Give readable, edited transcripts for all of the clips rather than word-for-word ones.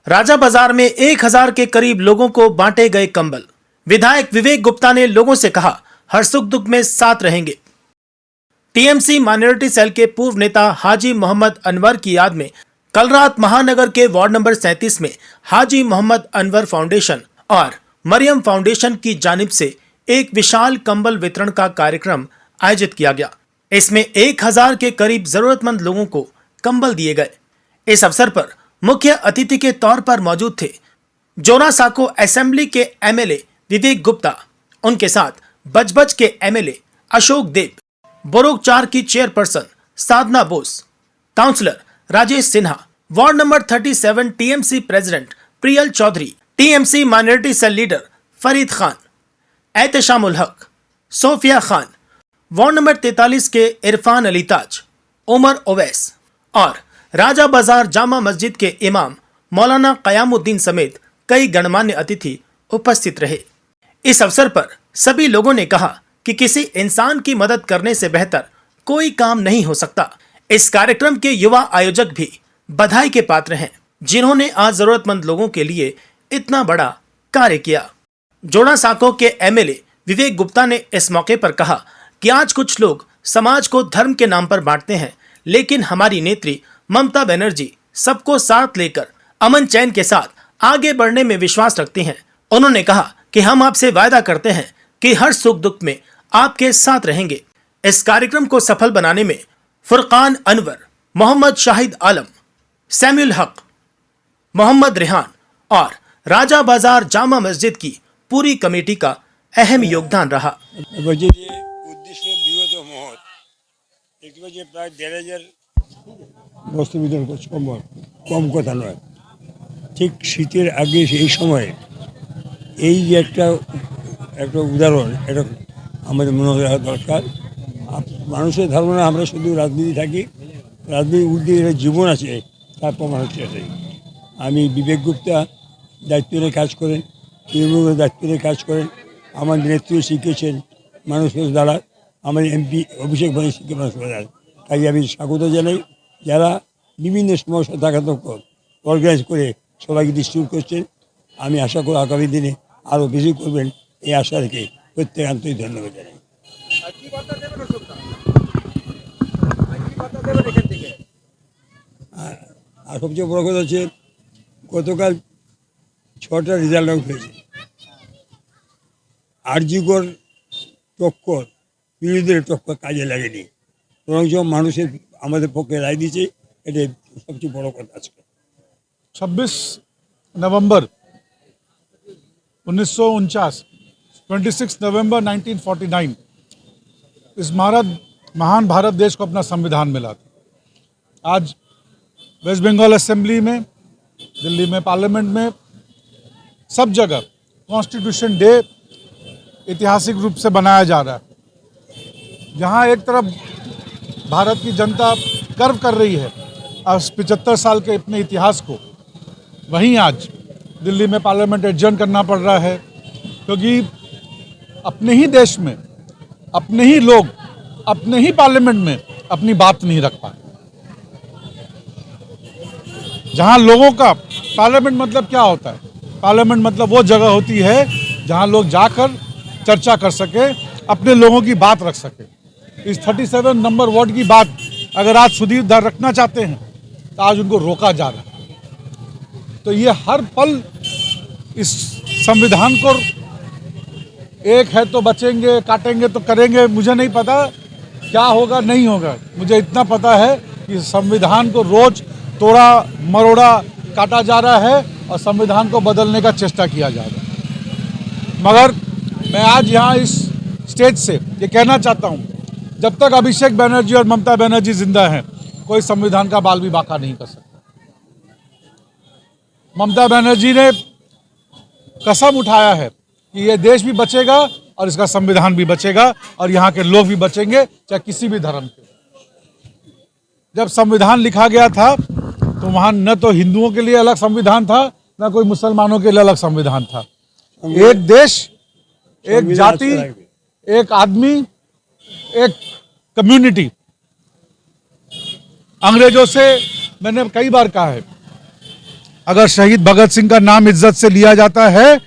राजा बाजार में 1000 के करीब लोगों को बांटे गए कंबल। विधायक विवेक गुप्ता ने लोगों से कहा, हर सुख दुख में साथ रहेंगे। टीएमसी माइनॉरिटी सेल के पूर्व नेता हाजी मोहम्मद अनवर की याद में कल रात महानगर के वार्ड नंबर 37 में हाजी मोहम्मद अनवर फाउंडेशन और मरियम फाउंडेशन की जानिब से एक विशाल कंबल वितरण का कार्यक्रम आयोजित किया गया। इसमें 1000 के करीब जरूरतमंद लोगों को कंबल दिए गए। इस अवसर पर मुख्य अतिथि के तौर पर मौजूद थे जोरासांको असेंबली के एमएलए विवेक गुप्ता, उनके साथ बजबज के एमएलए अशोक देव, बोरोग 4 की chairperson Sadhana Bose, councillor Rajesh Sinha, ward number 37 TMC president Priyal Chaudhary, TMC minority cell leader Farid Khan, Ehtashamul Haque, Sofia Khan, ward number 43 के इरफान अली ताज, उमर ओवैस और राजा बाजार जामा मस्जिद के इमाम मौलाना कयामुद्दीन समेत कई गणमान्य अतिथि उपस्थित रहे। इस अवसर पर सभी लोगों ने कहा कि किसी इंसान की मदद करने से बेहतर कोई काम नहीं हो सकता। इस कार्यक्रम के युवा आयोजक भी बधाई के पात्र हैं, जिन्होंने आज जरूरतमंद लोगों के लिए इतना बड़ा कार्य किया। जोरासांको के एमएलए विवेक गुप्ता ने इस मौके पर कहा कि आज कुछ लोग समाज को धर्म के नाम पर बांटते हैं, लेकिन हमारी नेत्री ममता बनर्जी सबको साथ लेकर अमन चैन के साथ आगे बढ़ने में विश्वास रखती हैं। उन्होंने कहा कि हम आपसे वायदा करते हैं कि हर सुख दुख में आपके साथ रहेंगे। इस कार्यक्रम को सफल बनाने में फुरकान अनवर, मोहम्मद शाहिद आलम, सैमुअल हक, मोहम्मद रेहान और राजा बाजार जामा मस्जिद की पूरी कमेटी का अहम योगदान रहा। বস্তু বিতরণ করছে কম কথা নয়। ঠিক শীতের আগে সেই সময়ে এই যে একটা উদাহরণ, এটা আমাদের মনে রাখা দরকার। মানুষের ধারণা আমরা শুধু রাজনীতি থাকি, রাজনীতির ঊর্ধ্বে একটা জীবন আছে, তার প্রমাণ হচ্ছে এটাই। আমি বিবেক গুপ্তা দায়িত্ব নিয়ে কাজ করেন, তৃণমূলের দায়িত্ব নিয়ে কাজ করেন, আমার নেতৃত্ব শিখেছেন মানুষের দ্বারা, আমার এমপি অভিষেক ভাই শিখে মানুষের দ্বারা। তাই আমি স্বাগত জানাই যারা বিভিন্ন সমস্যা থাকাতক অর্গানাইজ করে সবাইকে ডিস্ট্রিবিউট করছেন। আমি আশা করি আগামী দিনে আরও বেশি করবেন, এই আশা রেখে প্রত্যেক আন্তরিক ধন্যবাদ জানাই। আর সবচেয়ে বড় কথা হচ্ছে গতকাল 6টা রেজাল্ট আউট হয়েছে। আরজিকর টক্কর, বিরোধীদের টক্কর কাজে লাগেনি, বরং মানুষের আমাদের পক্ষে রায় দিয়েছে, এটাই সবচেয়ে বড় কথা। আজকে 26 नवंबर 1949, 26 नवंबर 1949 इस महान भारत देश को अपना संविधान मिला था। आज वेस्ट बंगाल असेंबली में, दिल्ली में, पार्लियामेंट में, सब जगह कॉन्स्टिट्यूशन डे ऐतिहासिक रूप से बनाया जा रहा है। जहां एक तरफ भारत की जनता गर्व कर रही है आज 75 साल के अपने इतिहास को, वहीं आज दिल्ली में पार्लियामेंट एडजर्न करना पड़ रहा है, क्योंकि अपने ही देश में अपने ही लोग अपने ही पार्लियामेंट में अपनी बात नहीं रख पाए। जहां लोगों का पार्लियामेंट मतलब क्या होता है? पार्लियामेंट मतलब वो जगह होती है जहां लोग जाकर चर्चा कर सके, अपने लोगों की बात रख सके। इस 37 नंबर वार्ड की बात अगर आज सुधीर धर रखना चाहते हैं तो आज उनको रोका जा रहा है। तो ये हर पल इस संविधान को एक है तो बचेंगे, काटेंगे तो करेंगे, मुझे नहीं पता क्या होगा नहीं होगा। मुझे इतना पता है कि संविधान को रोज तोड़ा मरोड़ा काटा जा रहा है और संविधान को बदलने का चेष्टा किया जा रहा है। मगर मैं आज यहाँ इस स्टेज से ये कहना चाहता हूँ, जब तक अभिषेक बनर्जी और ममता बनर्जी जिंदा हैं, कोई संविधान का बाल भी बाका नहीं कर सकता। ममता बनर्जी ने कसम उठाया है कि ये देश भी बचेगा और इसका संविधान भी बचेगा और यहाँ के लोग भी बचेंगे, चाहे किसी भी धर्म के। जब संविधान लिखा गया था तो वहाँ न तो हिंदुओं के लिए अलग संविधान था, न कोई मुसलमानों के लिए अलग संविधान था। एक देश, एक जाति, एक आदमी, एक कम्युनिटी। अंग्रेजों से मैंने कई बार कहा है अगर शहीद भगत सिंह का नाम इज्जत से लिया जाता है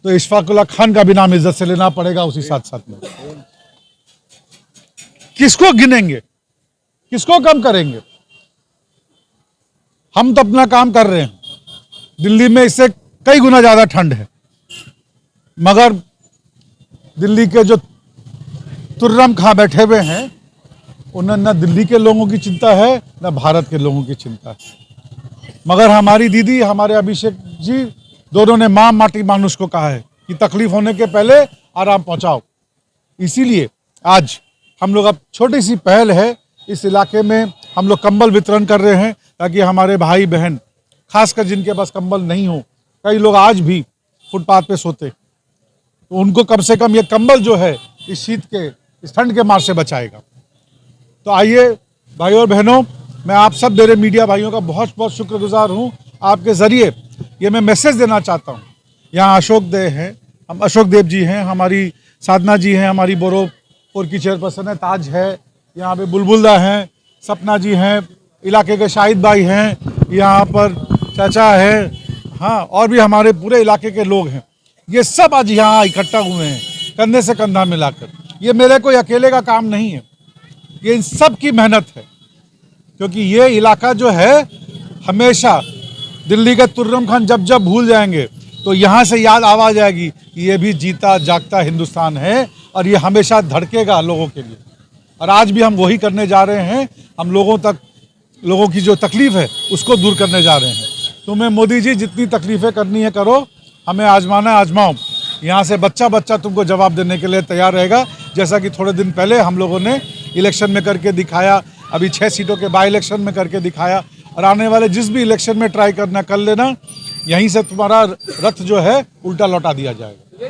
तो इशफाकुल्लाह खान का भी नाम इज्जत से लेना पड़ेगा उसी साथ साथ में। किसको गिनेंगे, किसको कम करेंगे? हम तो अपना काम कर रहे हैं। दिल्ली में इससे कई गुना ज्यादा ठंड है, मगर दिल्ली के जो तुर्रम खां बैठे हुए हैं उन्हें न दिल्ली के लोगों की चिंता है न भारत के लोगों की चिंता है। मगर हमारी दीदी, हमारे अभिषेक जी दोनों ने मां माटी मानुष को कहा है कि तकलीफ होने के पहले आराम पहुंचाओ। इसीलिए आज हम लोग, अब छोटी सी पहल है, इस इलाके में हम लोग कंबल वितरण कर रहे हैं ताकि हमारे भाई बहन, खासकर जिनके पास कंबल नहीं हो, कई लोग आज भी फुटपाथ पे सोते, तो उनको कम से कम ये कंबल जो है इस शीत के, इस ठंड के मार से बचाएगा। तो आइए भाइयों और बहनों, मैं आप सब मेरे मीडिया भाइयों का बहुत बहुत शुक्रगुजार हूँ। आपके ज़रिए ये मैं मैसेज देना चाहता हूँ। यहाँ अशोक देव हैं, हम अशोक देव जी हैं, हमारी साधना जी हैं, हमारी बोरोपुर की चेयरपर्सन है, ताज है, यहाँ पे बुलबुलदा हैं, सपना जी हैं, इलाके के शाहिद भाई हैं, यहाँ पर चाचा है, हाँ, और भी हमारे पूरे इलाके के लोग हैं। ये सब आज यहाँ इकट्ठा हुए हैं कंधे से कंधा मिलाकर। ये मेरे कोई अकेले का काम नहीं है, ये इन सब की मेहनत है, क्योंकि ये इलाका जो है हमेशा दिल्ली के तुर्रम खान जब जब भूल जाएंगे तो यहाँ से याद आवा जाएगी कि ये भी जीता जागता हिंदुस्तान है और ये हमेशा धड़केगा लोगों के लिए। और आज भी हम वही करने जा रहे हैं। हम लोगों की जो तकलीफ है उसको दूर करने जा रहे हैं। तुम्हें मोदी जी जितनी तकलीफें करनी है करो, हमें आजमाना है आजमाओ। यहाँ से बच्चा बच्चा तुमको जवाब देने के लिए तैयार रहेगा, जैसा कि थोड़े दिन पहले हम लोगों ने इलेक्शन में करके दिखाया, अभी 6 सीटों के बाई इलेक्शन में करके दिखाया। और आने वाले जिस भी इलेक्शन में ट्राई करना कर लेना, यहीं से तुम्हारा रथ जो है उल्टा लौटा दिया जाएगा।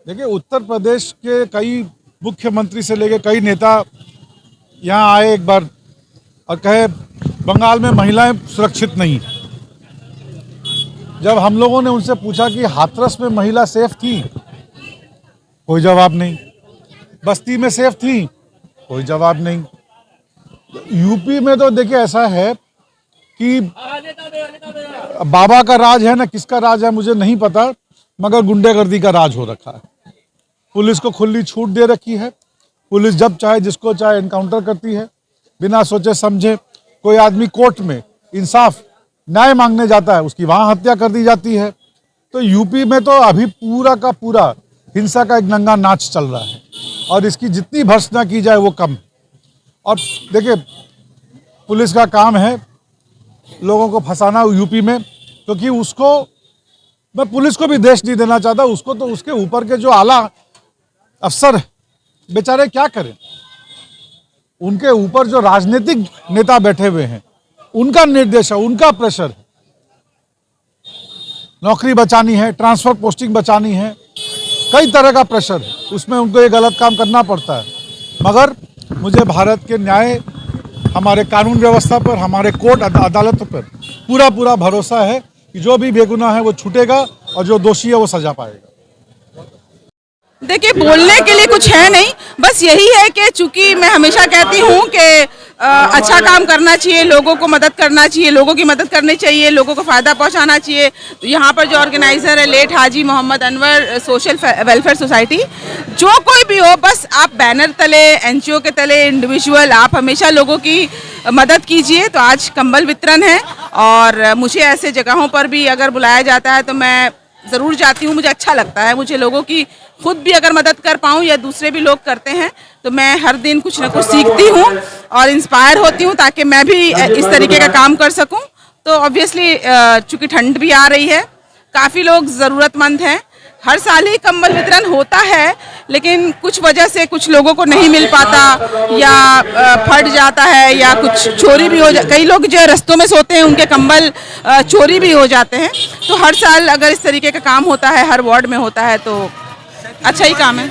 देखिए, उत्तर प्रदेश के कई मुख्यमंत्री से लेके कई नेता यहाँ आए एक बार और कहे बंगाल में महिलाएं सुरक्षित नहीं। जब हम लोगों ने उनसे पूछा कि हाथरस में महिला सेफ थी, कोई जवाब नहीं। बस्ती में सेफ थी, कोई जवाब नहीं। यूपी में तो देखिए ऐसा है कि बाबा का राज है ना, किसका राज है मुझे नहीं पता, मगर गुंडेगर्दी का राज हो रखा है। पुलिस को खुली छूट दे रखी है। पुलिस जब चाहे जिसको चाहे एनकाउंटर करती है, बिना सोचे समझे। कोई आदमी कोर्ट में इंसाफ न्याय मांगने जाता है, उसकी वहां हत्या कर दी जाती है। तो यूपी में तो अभी पूरा का पूरा हिंसा का एक नंगा नाच चल रहा है और इसकी जितनी भर्त्सना की जाए वो कम है। और देखिए, पुलिस का काम है लोगों को फंसाना यूपी में, क्योंकि उसको, मैं पुलिस को भी देश नहीं देना चाहता, उसको तो उसके ऊपर के जो आला अफसर बेचारे क्या करें। उनके ऊपर जो राजनीतिक नेता बैठे हुए हैं, उनका निर्देश है, उनका प्रेशर है। नौकरी बचानी है, ट्रांसफर पोस्टिंग बचानी है, कई तरह का प्रेशर है, उसमें उनको ये गलत काम करना पड़ता है। मगर मुझे भारत के न्याय, हमारे कानून व्यवस्था पर, हमारे कोर्ट अदालत पर पूरा पूरा भरोसा है कि जो भी बेगुनाह है वो छूटेगा और जो दोषी है वो सजा पाएगा। देखिए, बोलने के लिए कुछ है नहीं, बस यही है कि चूंकि मैं हमेशा कहती हूँ कि अच्छा काम करना चाहिए, लोगों को मदद करना चाहिए, लोगों की मदद करनी चाहिए, लोगों को फ़ायदा पहुँचाना चाहिए। तो यहाँ पर जो ऑर्गेनाइज़र है late Haji Mohammad Anwar social welfare society, जो कोई भी हो, बस आप बैनर तले, NGO के तले, इंडिविजुअल, आप हमेशा लोगों की मदद कीजिए। तो आज कंबल वितरण है और मुझे ऐसे जगहों पर भी अगर बुलाया जाता है तो मैं ज़रूर जाती हूँ। मुझे अच्छा लगता है, मुझे लोगों की खुद भी अगर मदद कर पाऊँ या दूसरे भी लोग करते हैं तो मैं हर दिन कुछ ना कुछ सीखती हूँ और इंस्पायर होती हूँ ताकि मैं भी इस तरीके का काम कर सकूँ। तो ऑब्वियसली चूँकि ठंड भी आ रही है, काफ़ी लोग ज़रूरतमंद हैं। हर साल ही कंबल वितरण होता है, लेकिन कुछ वजह से कुछ लोगों को नहीं मिल पाता या फट जाता है या कुछ चोरी भी हो कई लोग जो रास्तों में सोते हैं उनके कंबल चोरी भी हो जाते हैं। तो हर साल अगर इस तरीके का काम होता है, हर वार्ड में होता है, तो अच्छा ही काम है।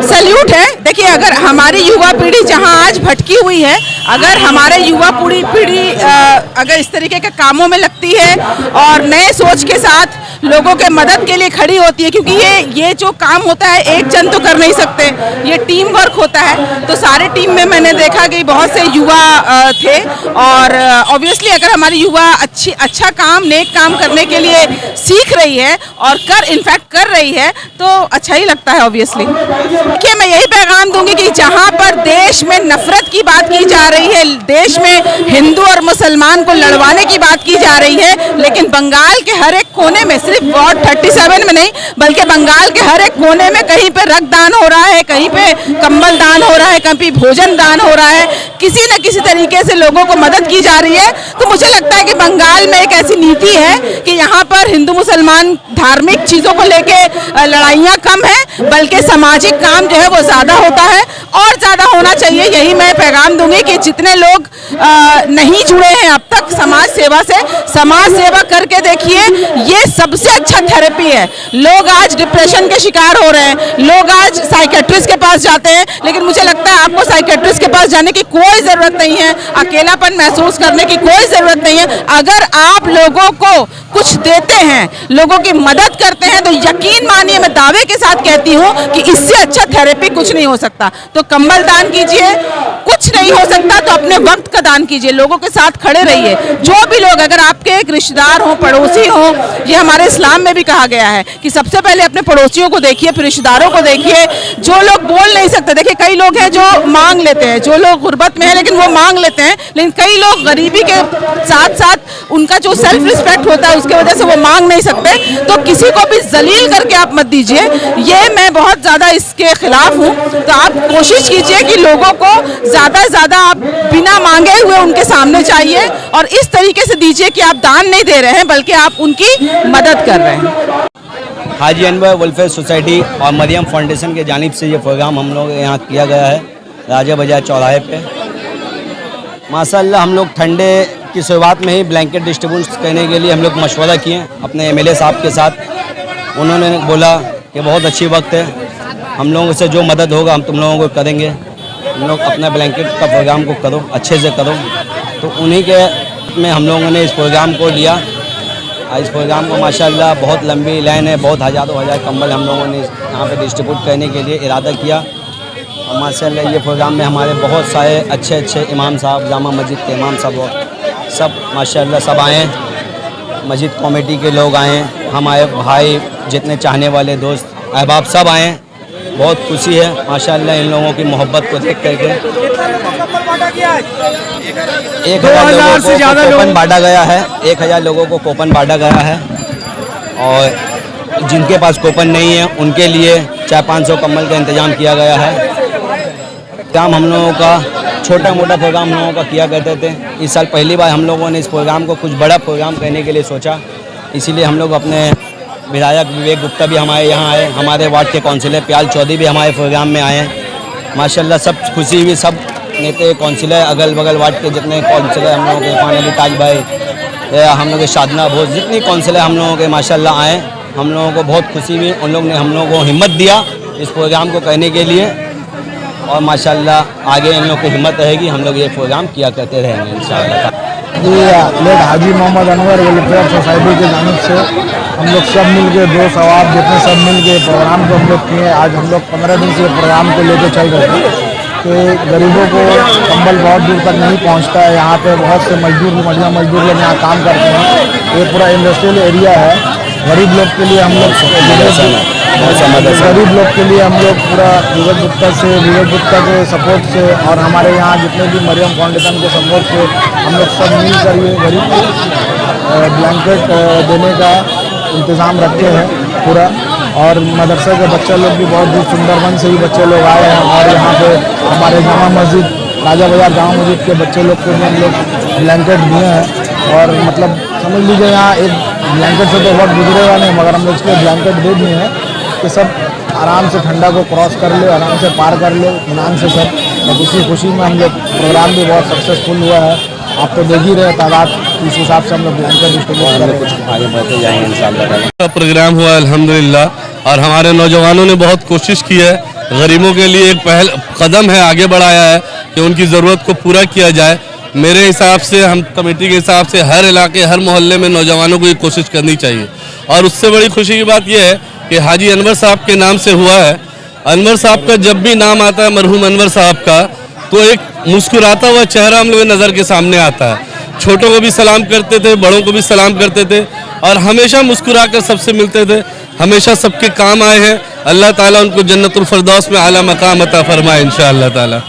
सल्यूट है। देखिए, अगर हमारी युवा पीढ़ी जहां आज भटकी हुई है, अगर हमारे युवा पीढ़ी अगर इस तरीके के कामों में लगती है और नए सोच के साथ लोगों के मदद के लिए खड़ी होती है, क्योंकि ये जो काम होता है एक जन तो कर नहीं सकते, ये टीम वर्क होता है। तो सारे टीम में मैंने देखा कि बहुत से युवा थे, और ऑब्वियसली अगर हमारी युवा अच्छा काम, नेक काम करने के लिए सीख रही है और इनफैक्ट कर रही है, तो अच्छा ही लगता है ऑब्वियसली। कि मैं यही पैगाम दूंगी कि जहां पर देश में नफरत की बात की जा रही है, देश में हिंदू और मुसलमान को लड़वाने की बात की जा रही है, लेकिन बंगाल के हर एक कोने में, सिर्फ वार्ड 37 में नहीं बल्कि बंगाल के हर एक कोने में कहीं पे रक्तदान हो रहा है, कहीं पे कंबल दान हो रहा है, कहीं पे भोजन दान हो रहा है, किसी न किसी तरीके से लोगों को मदद की जा रही है। तो मुझे लगता है कि बंगाल में एक ऐसी नीति है कि यहाँ पर हिंदू मुसलमान धार्मिक चीजों को लेके लड़ाइयाँ कम है, बल्कि सामाजिक काम जो है वो ज्यादा होता है और ज्यादा होना चाहिए। यही मैं पैगाम दूंगी कि जितने लोग नहीं जुड़े हैं अब तक समाज सेवा से, समाज सेवा करके देखिए, ये सबसे अच्छा थेरेपी है। लोग आज डिप्रेशन के शिकार हो रहे हैं, लोग आज साइकेट्रिस्ट के पास जाते हैं, लेकिन मुझे लगता है आपको साइकेट्रिस्ट के पास जाने की कोई जरूरत नहीं है, अकेलापन महसूस करने की कोई जरूरत नहीं है। अगर आप लोगों को कुछ देते हैं, लोगों की मदद करते हैं, तो यकीन मानिए, मैं दावे के साथ कहती हूँ कि इससे अच्छा थेरेपी कुछ नहीं हो सकता। तो कंबल दान कीजिए, कुछ नहीं हो सकता तो अपने वक्त का दान कीजिए, लोगों के साथ खड़े रहिए। जो भी लोग, अगर आपके एक रिश्तेदार हो, पड़ोसी हो, ये हमारे इस्लाम में भी कहा गया है कि सबसे पहले अपने पड़ोसियों को देखिए, फिर रिश्तेदारों को देखिए। जो लोग बोल नहीं सकते, देखिए कई लोग हैं जो मांग लेते हैं, जो लोग गुर्बत में है लेकिन वो मांग लेते हैं, लेकिन कई लोग गरीबी के साथ साथ उनका जो सेल्फ रिस्पेक्ट होता है उसके वजह से वो मांग नहीं सकते। तो किसी को भी जलील करके आप मत दीजिए, ये मैं बहुत ज्यादा इसके खिलाफ हूँ। तो आप कोशिश कीजिए कि लोगों को ज्यादा से ज्यादा आप बिना मांगे हुए उनके सामने चाहिए, और इस तरीके से दीजिए कि आप दान नहीं दे रहे हैं बल्कि आप उनकी मदद कर रहे हैं। हाजी अनवर वेलफेयर सोसाइटी और मरियम फाउंडेशन के जानिब से ये प्रोग्राम हम लोग यहाँ किया गया है राजा बाजार चौराहे पे। माशाल्लाह हम लोग ठंडे की शुरुआत में ही ब्लैंकेट डिस्ट्रीब्यूट करने के लिए हम लोग मशवरा किए अपने एमएलए साहब के साथ। उन्होंने बोला कि बहुत अच्छी वक्त है, हम लोगों से जो मदद होगा हम तुम लोगों को करेंगे, हम लोग अपना ब्लैंकेट का प्रोग्राम को करो, अच्छे से करो। तो उन्हीं के में हम लोगों ने इस प्रोग्राम को लिया। इस प्रोग्राम को माशाल्लाह बहुत लंबी लाइन है, बहुत हज़ारों हज़ार कंबल हम लोगों ने यहाँ पे डिस्ट्रीब्यूट करने के लिए इरादा किया। और माशाल्लाह ये प्रोग्राम में हमारे बहुत सारे अच्छे अच्छे इमाम साहब, जामा मस्जिद के इमाम साहब, सब माशाल्लाह सब आए, मस्जिद कमेटी के लोग आए, हमारे भाई जितने चाहने वाले दोस्त अहबाब सब आए। बहुत खुशी है माशाल्लाह इन लोगों की मोहब्बत को देख करके। 1000 से ज़्यादा कूपन बांटा गया है, 1000 लोगों को कूपन बांटा गया है, और जिनके पास कूपन नहीं है उनके लिए 400-500 कंबल का इंतज़ाम किया गया है। काम हम लोगों का छोटा मोटा प्रोग्राम हम लोगों का किया करते थे, इस साल पहली बार हम लोगों ने इस प्रोग्राम को कुछ बड़ा प्रोग्राम करने के लिए सोचा। इसीलिए हम लोग अपने विधायक विवेक गुप्ता भी हमारे यहाँ आए, हमारे वार्ड के काउंसिलर प्याल चौधरी भी हमारे प्रोग्राम में आए। माशाल्लाह सब खुशी हुई, सब नेता काउंसिलर, अगल बगल वार्ड के जितने काउंसिलर हम लोगों के, इरफान अली ताज भाई, हम लोग के शादना भोज, जितनी काउंसिलर हम लोगों के माशाल्लाह आए। हम लोगों को बहुत खुशी हुई, उन लोग ने हम लोगों को हिम्मत दिया इस प्रोग्राम को करने के लिए, और माशाल्लाह आगे इन लोग की हिम्मत रहेगी, हम लोग ये प्रोग्राम किया करते रहेंगे इंशाअल्लाह। Late Haji Mohammad Anwar welfare society की जानिब से हम लोग सब मिल के, दो सवाब जितने सब मिल के प्रोग्राम को हम लोग किए। आज हम लोग 15 दिन से प्रोग्राम को लेकर चल रहे थे कि गरीबों को कंबल बहुत दूर तक नहीं पहुंचता है। यहाँ पे बहुत से मजदूर लोग यहाँ काम करते हैं। ये पूरा इंडस्ट्रियल एरिया है, गरीब लोग के लिए हम लोग गरीब लोग के लिए हम लोग पूरा विवेक गुप्ता के सपोर्ट से और हमारे यहाँ जितने भी मरियम फाउंडेशन के सपोर्ट से हम लोग सब मिलकर ये गरीब को ब्लैंकेट देने का इंतज़ाम रखते हैं पूरा। और मदरसे के बच्चे लोग भी बहुत दूर सुंदरबन से ही बच्चे लोग आए हैं, और यहाँ पे हमारे जामा मस्जिद, राजा बाजार जामा मस्जिद के बच्चे लोग को भी हम लोग ब्लैंकेट दिए हैं। और मतलब समझ लीजिए यहाँ एक ब्लैंकेट से तो बहुत गुजरेगा नहीं, मगर हम लोग इसके ब्लैंकेट दे दिए हैं कि सब आराम से ठंडा को क्रॉस कर ले, आराम से पार कर ले इत्मीनान से सब। और इसी खुशी में हम लोग प्रोग्राम भी बहुत सक्सेसफुल हुआ है। आप तो देख ही रहे तादाद, इस हिसाब से हम लोग ब्लैंकेट डिस्ट्रीब्यूट कर कुछ आगे बढ़ते जाएंगे इंशाअल्लाह। प्रोग्राम हुआ अल्हम्दुलिल्लाह, और हमारे नौजवानों ने बहुत कोशिश की है, गरीबों के लिए एक पहल कदम है आगे बढ़ाया है कि उनकी ज़रूरत को पूरा किया जाए। मेरे हिसाब से, हम कमेटी के हिसाब से हर इलाके, हर मोहल्ले में नौजवानों को ये कोशिश करनी चाहिए। और उससे बड़ी खुशी की बात यह है कि हाजी अनवर साहब के नाम से हुआ है। अनवर साहब का जब भी नाम आता है, मरहूम अनवर साहब का, तो एक मुस्कुराता हुआ चेहरा हम लोग की नज़र के सामने आता है। छोटों को भी सलाम करते थे, बड़ों को भी सलाम करते थे और हमेशा मुस्कुरा कर सबसे मिलते थे, हमेशा सबके काम आए हैं। अल्लाह ताला उनको जन्नतुल फिरदौस में आला मकाम अता फरमाए इंशाअल्लाह ताला।